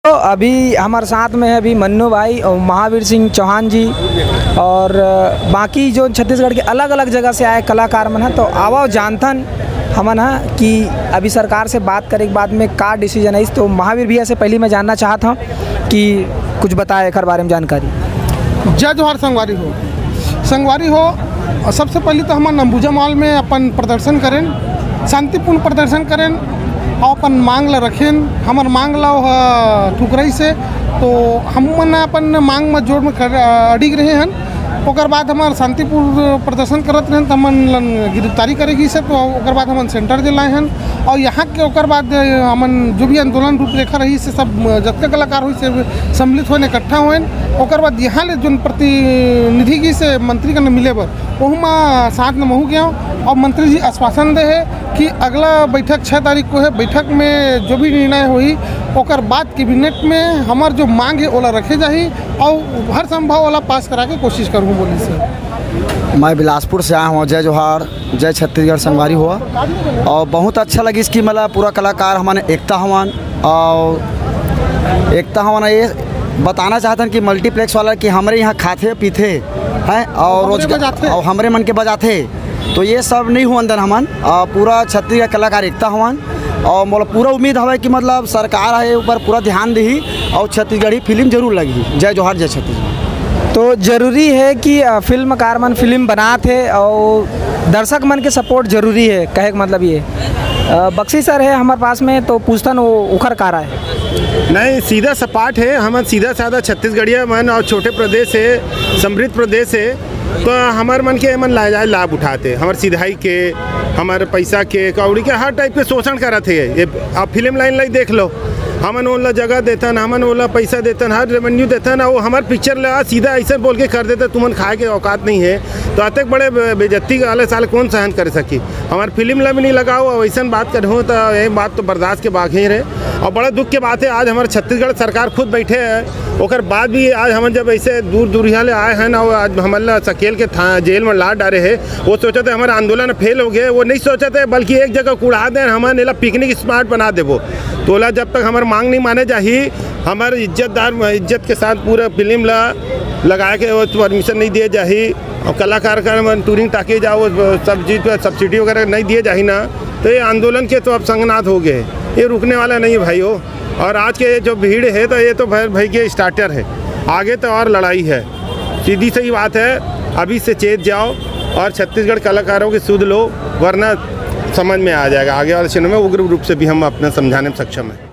तो अभी हमारे साथ में है अभी मन्नू भाई और महावीर सिंह चौहान जी और बाकी जो छत्तीसगढ़ के अलग अलग जगह से आए कलाकार मन है। तो आवा जानथन हमन है कि अभी सरकार से बात करे के बाद में का डिसीजन है। तो महावीर भैया से पहले मैं जानना चाहता हूँ कि कुछ बताए एक बारे में जानकारी। जय जोहार संगवारी हो। सबसे पहले तो हम अंबुजा मॉल में अपन प्रदर्शन करें, शांतिपूर्ण प्रदर्शन करें और अपन मांग ला रखें। हमार मांग ला ठुकराई से तो हम अपन मांग में जोड़ में अडिग रहे हैं। ओकर बाद हमार शांतिपूर्ण प्रदर्शन करत रहे तो हमन गिरफ्तारी करेगी से तो ओकर बाद हमन सेंटर दिलाए हैं। और यहाँ के ओकर बाद हमन जो भी आंदोलन रूपरेखा रही से सब जतके कलाकार हुई से सम्मिलित होने इकट्ठा हुए। ओकर बाद यहाँ ले जो प्रतिनिधि की से मंत्री का न मिले बर वह मैं साथ में महू गया और मंत्री जी आश्वासन दे है कि अगला बैठक 6 तारीख को है। बैठक में जो भी निर्णय हुई ओकर बाद कैबिनेट में हमार जो मांग है ओला रखे जाही और हर संभव वाला पास करा के कोशिश करूँ बोली से। मैं बिलासपुर से आया हूँ। जय जोहार, जय छत्तीसगढ़ संगवारी हुआ और बहुत अच्छा लगी इसकी मतलब पूरा कलाकार हमारे एकता हवन और एकता हवन ये बताना चाहते हैं कि मल्टीप्लेक्स वाला कि हमारे यहाँ खाते पीते हैं और रोज और हमारे मन के बजाते तो ये सब नहीं हुआ अंदर हमन पूरा छत्तीसगढ़ कलाकार एकता हवन और मतलब पूरा उम्मीद है कि मतलब सरकार है ऊपर पूरा ध्यान दी और छत्तीसगढ़ी फिल्म जरूर लगी। जय जोहार, जय छत्तीसगढ़। तो ज़रूरी है कि फिल्मकार मन फिल्म बनाते और दर्शक मन के सपोर्ट जरूरी है। कहे का मतलब ये बख्शी सर है हमारे पास में तो पूछतन वो उखर कारा है नहीं सीधा सपाट है। हम सीधा साधा छत्तीसगढ़िया मन और छोटे प्रदेश है, समृद्ध प्रदेश है तो हमारे मन के मन लाजाए लाभ उठाते हमारे सीधाई के हमारे पैसा के कौड़ी के हर टाइप के शोषण करते है। ये आप फिल्म लाइन लाई देख लो, हमन ओला जगह देतन, हमन ओला पैसा देतन, हर रेवेन्यू देतन और हमारे पिक्चर ला सीधा ऐसे बोल के कर देते तुमन खाए के औकात नहीं है। तो अतक बड़े बेइज्जती वाले साल कौन सहन कर सकी। हमारे फिल्म ला भी नहीं लगाओ और वैसा बात करूँ तो ये बात तो बर्दाश्त के बाकी रहे। और बड़ा दुख के बात है आज हमारे छत्तीसगढ़ सरकार खुद बैठे है और बाद भी आज हम जब ऐसे दूर दूर यहाँ ले आए हैं ना आज हमारे सकेल के जेल में ला डाले है। वो सोचा था हमारे आंदोलन फेल हो गए, वो नहीं सोचा था बल्कि एक जगह कुड़ा दें हमारे पिकनिक स्पॉट बना देवो। तोला जब तक हमारे मांग नहीं माने जाही हमारे इज्जत के साथ पूरा फिल्म लगा के वो परमिशन नहीं दिए जाही और कलाकार का टूरिंग टाके जाओ सब चीज़ पर सब्सिडी वगैरह नहीं दिए जाही ना तो ये आंदोलन के तो अब संगनाथ हो गए। ये रुकने वाला नहीं भाई हो। और आज के जो भीड़ है तो ये तो भाई के स्टार्टर है, आगे तो और लड़ाई है। सीधी सही बात है, अभी से चेत जाओ और छत्तीसगढ़ कलाकारों की सुध लो वरना समझ में आ जाएगा। आगे वाले क्षणों में उग्र रूप से भी हम अपना समझाने में सक्षम हैं।